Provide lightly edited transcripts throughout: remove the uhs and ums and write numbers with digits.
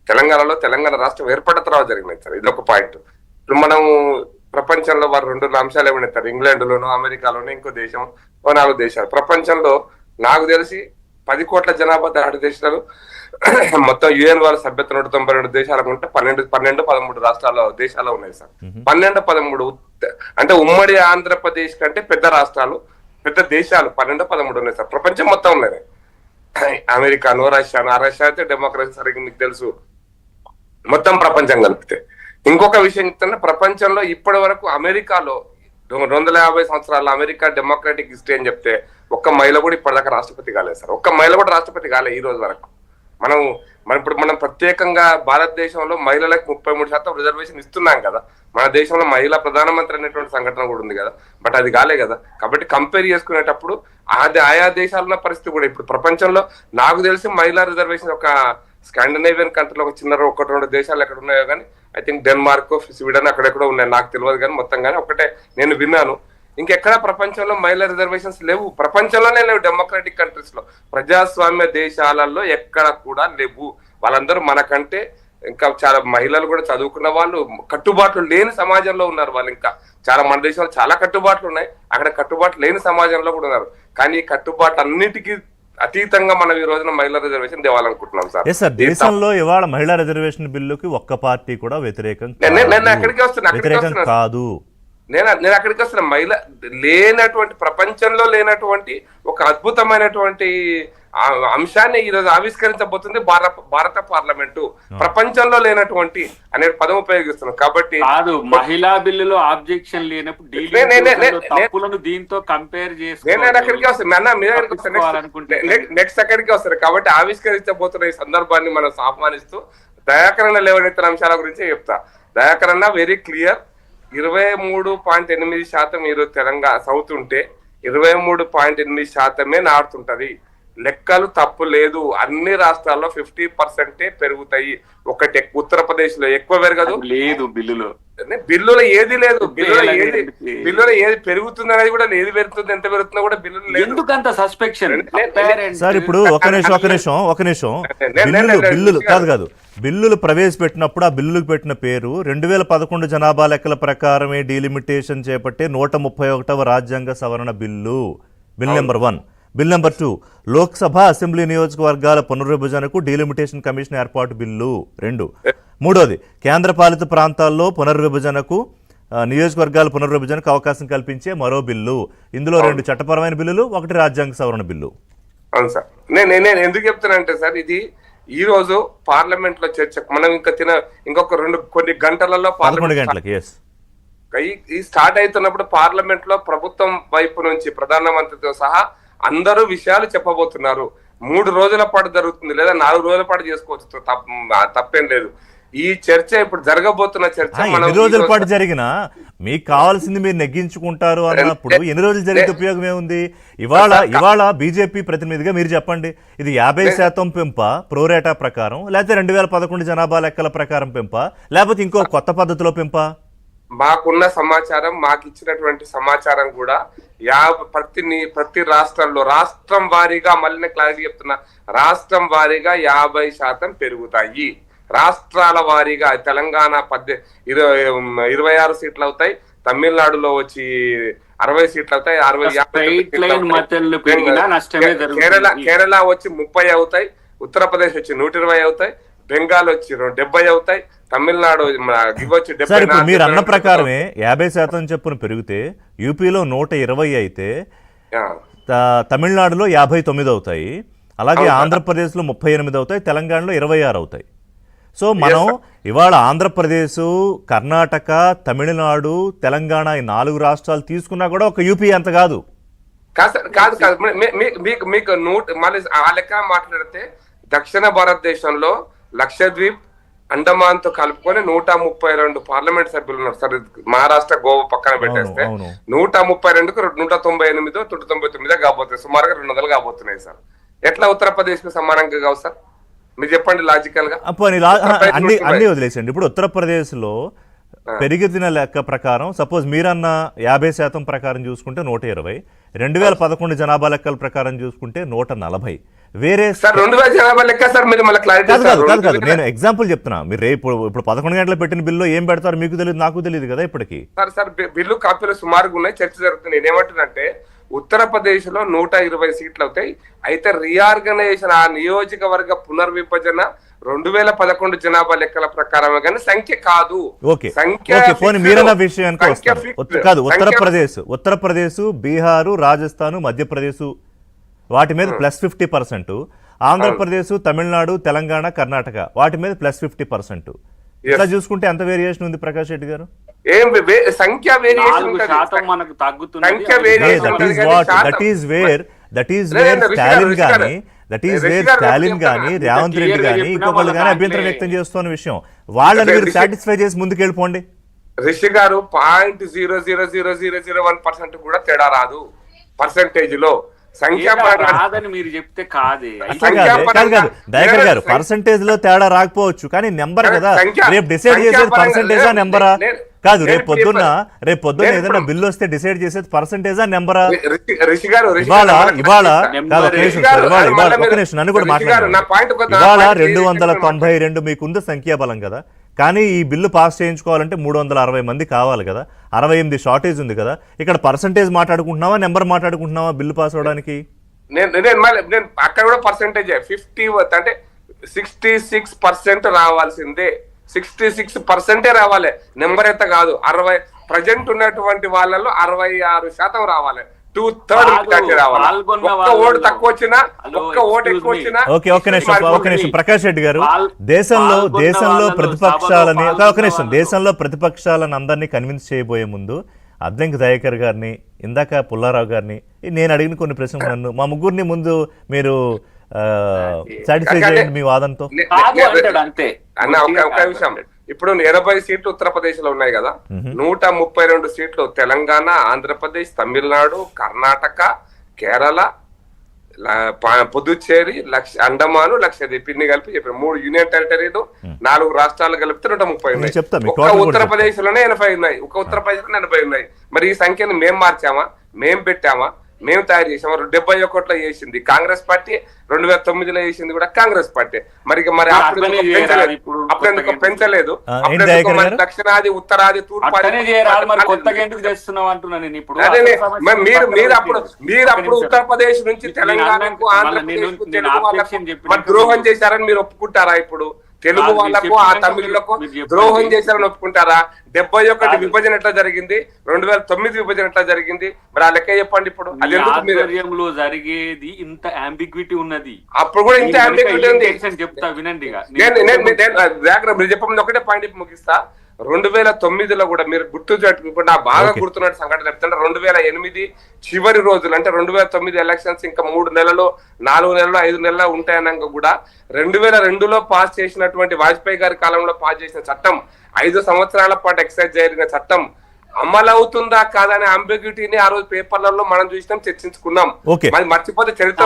తెలంగాణలో తెలంగాణ రాష్ట్రం ఏర్పడిన తర్వాత జరిగినాయి సార్. ఇది ఒక పాయింట్. ఇప్పుడు మనం ప్రపంచంలో వారు రెండు అంశాలు ఏమన్నారు, ఇంగ్లాండ్లోనో అమెరికాలోనో ఇంకో దేశం, ఓ 4 దేశాలు. ప్రపంచంలో నాకు తెలిసి 10 కోట్ల జనాభా దాటి దేశాలు మొత్తం యుఎన్ వాళ్ళ సభ్యత్వం 192 దేశాలకు ఉంటే 13 రాష్ట్రాల దేశాలు ఉన్నాయి సార్. 13 అంటే ఉమ్మడి ఆంధ్రప్రదేశ్ కంటే పెద్ద రాష్ట్రాలు, పెద్ద దేశాలు 13 ఉన్నాయి సార్. ప్రపంచం మొత్తం ఉన్నాయి. అమెరికాను, రష్యాను. ఆ రష్యా అయితే డెమోక్రసీ సరిగ్గా మీకు తెలుసు, మొత్తం ప్రపంచం కలిపితే. ఇంకొక విషయం చెప్తున్నా, ప్రపంచంలో ఇప్పటి వరకు అమెరికాలో 250 సంవత్సరాల అమెరికా డెమోక్రాటిక్ హిస్టరీ అని చెప్తే ఒక్క మహిళ కూడా ఇప్పటిదాకా రాష్ట్రపతి కాలేదు సార్. ఒక్క మహిళ కూడా రాష్ట్రపతి కాలే ఈ రోజు వరకు. మనం ప్రత్యేకంగా భారతదేశంలో మహిళలకు 33% రిజర్వేషన్ ఇస్తున్నాం కదా. మన దేశంలో మహిళా ప్రధానమంత్రి అనేటువంటి సంఘటన కూడా ఉంది కదా, బట్ అది కాలే కదా. కాబట్టి కంపేర్ చేసుకునేటప్పుడు ఆయా దేశాల పరిస్థితి కూడా ఇప్పుడు ప్రపంచంలో నాకు తెలిసి మహిళా రిజర్వేషన్ ఒక స్కాండినేవియన్ కంట్రీలో ఒక చిన్న 1-2 దేశాలు ఎక్కడ ఉన్నాయో కానీ, ఐ థింక్ డెన్మార్క్, స్వీడన్ అక్కడెక్కడో ఉన్నాయి, నాకు తెలియదు కానీ మొత్తం కానీ ఒకటే నేను విన్నాను. ఇంకెక్కడా ప్రపంచంలో మహిళా రిజర్వేషన్స్ లేవు, ప్రపంచంలోనే లేవు. డెమోక్రాటిక్ కంట్రీస్ లో, ప్రజాస్వామ్య దేశాలలో ఎక్కడ కూడా లేవు. వాళ్ళందరూ మనకంటే ఇంకా చాలా మహిళలు కూడా చదువుకున్న వాళ్ళు, కట్టుబాట్లు లేని సమాజంలో ఉన్నారు వాళ్ళు. ఇంకా చాలా మన దేశంలో చాలా కట్టుబాట్లు ఉన్నాయి, అక్కడ కట్టుబాట్లు లేని సమాజంలో కూడా ఉన్నారు. కానీ ఈ కట్టుబాట్లు అన్నిటికీ అతీతంగా మనం ఈ రోజున మహిళా రిజర్వేషన్ తేవాలనుకుంటున్నాం సార్. దేశంలో ఇవాళ మహిళా రిజర్వేషన్ బిల్లుకి ఒక్క పార్టీ కూడా వ్యతిరేకం కాదు. నేను అక్కడికి వస్తున్నా. మహిళ లేనటువంటి, ప్రపంచంలో లేనటువంటి ఒక అద్భుతమైనటువంటి అంశాన్ని ఈ రోజు ఆవిష్కరించబోతుంది భారత పార్లమెంటు. ప్రపంచంలో లేనటువంటి అనే పదం ఉపయోగిస్తున్నాం. కాబట్టి మహిళా బిల్లులో ఆబ్జెక్షన్ లేనప్పుడు దీంతో కంపేర్ చేసి నేను అక్కడికి వస్తాను, నెక్స్ట్ అక్కడికి వస్తారు. కాబట్టి ఆవిష్కరించబోతున్న ఈ సందర్భాన్ని మనం ఆహ్వానిస్తూ దయాకరణ లేవనెత్తిన అంశాల గురించి చెప్తా. దయాకరణ వెరీ క్లియర్. 23.8% ఈరోజు తెలంగాణ సౌత్ ఉంటే 23.8% నార్త్ ఉంటది. లెక్కలు తప్పు లేదు. అన్ని రాష్ట్రాల్లో 50% పెరుగుతాయి. ఒకటి ఉత్తరప్రదేశ్ లో ఎక్కువ పెరగదు. లేదు బిల్లులో ఏది లేదు. బిల్లులో ఏది పెరుగుతుంది అనేది కూడా, ఏది పెరుగుతుంది, ఎంత పెరుగుతుందో కూడా బిల్లులో లేదు. ఎందుకంత సస్పెక్షన్ సార్? ఇప్పుడు ఒక నిమిషం బిల్లులు కాదు బిల్లులు ప్రవేశపెట్టినప్పుడు ఆ బిల్లులకు పెట్టిన పేరు 2011 జనాభా లెక్కల ప్రకారమే డీలిమిటేషన్ చేపట్టే 131వ రాజ్యాంగ సవరణ bill. Bill number 1. Bill number 2 Lok Sabha assembly నియోజకవర్గాల పునర్విభజనకు డీలిమిటేషన్ కమిషన్ ఏర్పాటు బిల్లు 2. 3వది కేంద్రపాలిత ప్రాంతాల్లో పునర్విభజనకు, నియోజకవర్గాల పునర్విభజనకు అవకాశం కల్పించే మరో బిల్లు. ఇందులో 2 చట్టపరమైన బిల్లులు, 1 రాజ్యాంగ సవరణ బిల్లు. అవును సార్. నేను ఎందుకు చెప్తున్నానంటే సార్, ఇది ఈ రోజు పార్లమెంట్ లో చర్చ మనం ఇంకొక కొన్ని గంటలలో 11 గంటలకి ఈ స్టార్ట్ అవుతున్నప్పుడు పార్లమెంట్ లో ప్రభుత్వం వైపు నుంచి ప్రధానమంత్రితో సహా అందరూ విషయాలు చెప్పబోతున్నారు. 3 రోజుల పాటు జరుగుతుంది, లేదా 4 రోజుల పాటు చేసుకోవచ్చు, తప్పేం లేదు. ఈ చర్చ ఇప్పుడు జరగబోతున్న చర్చ ఎన్ని రోజుల పాటు జరిగినా మీకు కావాల్సింది మీరు నెగ్గించుకుంటారు అన్నప్పుడు ఎన్ని రోజులు జరిగితే ఉపయోగం ఏముంది? ఇవాళ బీజేపీ ప్రతినిధిగా మీరు చెప్పండి, ఇది 50% పెంప ప్రోరేటా ప్రకారం, లేకపోతే 2011 జనాభా లెక్కల ప్రకారం పెంప, లేకపోతే ఇంకో కొత్త పద్ధతిలో పెంప? మాకున్న సమాచారం, మాకు ఇచ్చినటువంటి సమాచారం కూడా ప్రతి రాష్ట్రంలో రాష్ట్రం వారీగా, మళ్ళీ నేను క్లారిటీ చెప్తున్నా, రాష్ట్రం వారీగా 50% పెరుగుతాయి. రాష్ట్రాల వారీగా తెలంగాణ 26 సీట్లు అవుతాయి, తమిళనాడులో వచ్చి 60 సీట్లు అవుతాయి, కేరళ వచ్చి 30 అవుతాయి, ఉత్తరప్రదేశ్ వచ్చి 120 అవుతాయి, బెంగాల్ వచ్చి 70 అవుతాయి, తమిళనాడు వచ్చి 70. మీరు అన్న ప్రకారమే 50% చొప్పున పెరిగితే యూపీలో 120 అయితే తమిళనాడులో 59 అవుతాయి, అలాగే ఆంధ్రప్రదేశ్లో 38 అవుతాయి, తెలంగాణలో 26 అవుతాయి. సో మనం ఇవాళ ఆంధ్రప్రదేశ్, కర్ణాటక, తమిళనాడు, తెలంగాణ ఈ 4 రాష్ట్రాలు తీసుకున్నా కూడా ఒక యూపీ అంత కాదు. కాదు మీకు మళ్ళీ ఆ లెక్క మాట్లాడితే దక్షిణ భారతదేశంలో లక్షద్వీప్, అండమాన్ తో కలుపుకొని 132 పార్లమెంట్ సభ్యులు ఉన్నారు సార్. మహారాష్ట్ర, గోవా పక్కన పెట్టేస్తే 132కు 198 199 కాబోతున్నాయి, సుమారుగా 200 కాబోతున్నాయి సార్. ఎట్లా ఉత్తరప్రదేశ్ కు సమానంగా కావు సార్? మీరు చెప్పండి లాజికల్ గా. అన్ని వదిలేసండి. ఇప్పుడు ఉత్తరప్రదేశ్ లో పెరిగిన లెక్క ప్రకారం సపోజ్ మీరన్న 50% ప్రకారం చూసుకుంటే 120, 2011 జనాభా లెక్కల ప్రకారం చూసుకుంటే 140, వేరే సార్ 2000 జనాభా లెక్క సార్, మీరు మళ్ళీ క్లారిటీ కాదు నేను ఎగ్జాంపుల్ చెప్తున్నా. మీరు రేపు ఇప్పుడు 11 గంటలు పెట్టిన బిల్లు ఏం పెడతారు మీకు తెలియదు, నాకు తెలియదు కదా ఇప్పటికి. సార్ బిల్లు కాపీలు సుమారుగా ఉన్నాయి, చర్చ జరుగుతుంది. నేనేమంటున్నానంటే ఉత్తరప్రదేశ్ లో 120 సీట్లు అవుతాయి. అయితే రీఆర్గనైజేషన్ ఆ నియోజకవర్గ పునర్విభజన 2011 జనాభా లెక్కల ప్రకారమే కానీ సంఖ్య కాదు. మీరన్న విషయానికి కాదు. ఉత్తరప్రదేశ్, బీహారు, రాజస్థాన్, మధ్యప్రదేశ్ వాటి మీద +50%, ఆంధ్రప్రదేశ్, తమిళనాడు, తెలంగాణ, కర్ణాటక వాటి మీద +50%. ఇట్లా చూసుకుంటే ఎంత వేరియేషన్ ఉంది ప్రకాష్ రెడ్డి గారు? సంఖ్య వేరియేషన్ మనకు తగ్గుతుంది. స్టాలిన్ గానీ రేవంత్ రెడ్డి గానీ ఇంకొకళ్ళు గానీ అభ్యంతరం వ్యక్తం చేస్తున్న విషయం. వాళ్ళని మీరు సాటిస్ఫై చేసి ముందుకెళ్ళిపోండి. రిషి గారు 0.00001% కూడా తేడా రాదు పర్సెంటేజ్ లో. కాదని మీరు చెప్తే కాదు దయాకర్ గారు, పర్సంటేజ్ లో తేడా రాకపోవచ్చు కానీ నెంబర్ కదా. రేపు డిసైడ్ చేసేది పర్సంటేజా నెంబరా కాదు. రేపు పొద్దున్న ఏదైనా బిల్లు వస్తే డిసైడ్ చేసేది పర్సంటేజా నెంబరా? ఇవాళ నన్ను కూడా మాట్లాడారు. ఇవాళ 292 మీకుంది సంఖ్యాబలం కదా, కానీ ఈ బిల్లు పాస్ చేయించుకోవాలంటే 360 మంది కావాలి కదా, 68 షార్టేజ్ ఉంది కదా. ఇక్కడ పర్సంటేజ్ మాట్లాడుకుంటున్నావా, నెంబర్ మాట్లాడుకుంటున్నావా బిల్లు పాస్ అవడానికి? నేను అక్కడ కూడా పర్సంటేజ్ 50 అంటే 66% రావాల్సిందే. 66% రావాలి, నెంబర్ అయితే కాదు. 60 ప్రజెంట్ ఉన్నటువంటి వాళ్ళలో 66% రావాలి. 2/3 రావాలి. ఒక్క ఓటు తక్కువ వచ్చినా, ఒక్క ఓటు ఎక్కువ వచ్చినా. ఒక నిమిషం ప్రకాష్ రెడ్డి గారు, దేశంలో ప్రతిపక్షాలను అందరినీ కన్విన్స్ చేయబోయే ముందు అద్దంకి దయాకర్ గారిని, ఇందాక పుల్లారావు గారిని నేను అడిగిన కొన్ని ప్రశ్నలు మా ముగ్గురిని ముందు మీరు సాటిస్ఫై చేయండి మీ వాదనతో. అన్న ఒక విషయం, ఇప్పుడు 80 సీట్లు ఉత్తరప్రదేశ్ లో ఉన్నాయి కదా, 132 సీట్లు తెలంగాణ, ఆంధ్రప్రదేశ్, తమిళనాడు, కర్ణాటక, కేరళ, పుదుచ్చేరి, అండమాను, లక్షద్వీప్ ఇన్ని కలిపి చెప్పారు. 3 యూనియన్ టెరిటరీలు, 4 రాష్ట్రాలు కలిపితే 130 ఉన్నాయి. ఒక్క ఉత్తరప్రదేశ్ లోనే 80 ఉన్నాయి. ఒక్క ఉత్తరప్రదేశ్ లో 80 ఉన్నాయి. మరి ఈ సంఖ్యను మేము మార్చామా, మేము పెట్టామా, మేము తయారు చేసాం. 71లో చేసింది కాంగ్రెస్ పార్టీ, 2009లో చేసింది కూడా కాంగ్రెస్ పార్టీ. మరి అప్పుడు ఎందుకు పెంచలేదు? దక్షిణాది, ఉత్తరాది, తూర్పు మీరు అప్పుడు ఉత్తరప్రదేశ్ నుంచి తెలంగాణకు, ఆంధ్రప్రదేశ్ కు, తెలుగు వాళ్ళకు ద్రోహం చేశారని మీరు ఒప్పుకుంటారా? ఇప్పుడు తెలుగు వాళ్ళకు, ఆ తమిళులకు ద్రోహం చేశారని ఒప్పుకుంటారా? 71 విభజన ఎట్లా జరిగింది, 2009 విభజన ఎట్లా జరిగింది? మరి ఆ లెక్క చెప్పండి. ఇప్పుడు ఆధ్వర్యంలో జరిగేది ఇంత అంబిగ్విటీ ఉన్నది. అప్పుడు కూడా ఇంత అంబిగ్విటీ ఉంది. చెప్తా వినండి. మీరు చెప్పండి, ఒకటే పాయింట్ ముగిస్తా. 2009లో కూడా మీరు ఇప్పుడు నా బాగా గుర్తున్న సంఘటన చెప్తుంటే, 2008 చివరి రోజులు అంటే 2009 ఎలక్షన్స్ ఇంకా 3 నెలలు, 4 నెలలు, 5 నెలలు ఉంటాయన్నాక కూడా 2002లో పాస్ చేసినటువంటి వాజ్పేయి గారి కాలంలో పాస్ చేసిన చట్టం, 5 సంవత్సరాల పాటు ఎక్సైజ్ జరిగిన చట్టం అమలు అవుతుందా కాదనే అంబిగ్యూటీని ఆ రోజు పేపర్లలో మనం చూసినాం, చర్చించుకున్నాం. మర్చిపోతే చరిత్ర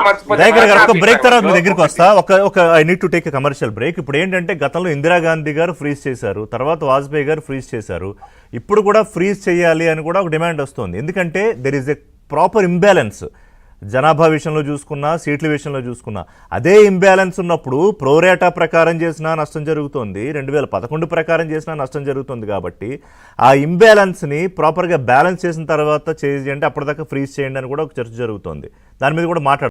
బ్రేక్ తర్వాత మీ దగ్గరికి వస్తా. I need to take a commercial break. ఇప్పుడు ఏంటంటే గతంలో ఇందిరాగాంధీ గారు ఫ్రీజ్ చేశారు, తర్వాత వాజ్పేయి గారు ఫ్రీజ్ చేశారు, ఇప్పుడు కూడా ఫ్రీజ్ చేయాలి అని కూడా ఒక డిమాండ్ వస్తుంది. ఎందుకంటే there is a proper imbalance. జనాభా విషయంలో చూసుకున్నా, సీట్ల విషయంలో చూసుకున్నా అదే ఇంబ్యాలెన్స్ ఉన్నప్పుడు ప్రోరేటా ప్రకారం చేసినా నష్టం జరుగుతుంది, 2011 ప్రకారం చేసినా నష్టం జరుగుతుంది. కాబట్టి ఆ ఇంబ్యాలెన్స్ని ప్రాపర్గా బ్యాలెన్స్ చేసిన తర్వాత చేయండి, అప్పటిదాకా ఫ్రీజ్ చేయండి అని కూడా ఒక చర్చ జరుగుతుంది. దాని మీద కూడా మాట్లాడాలి.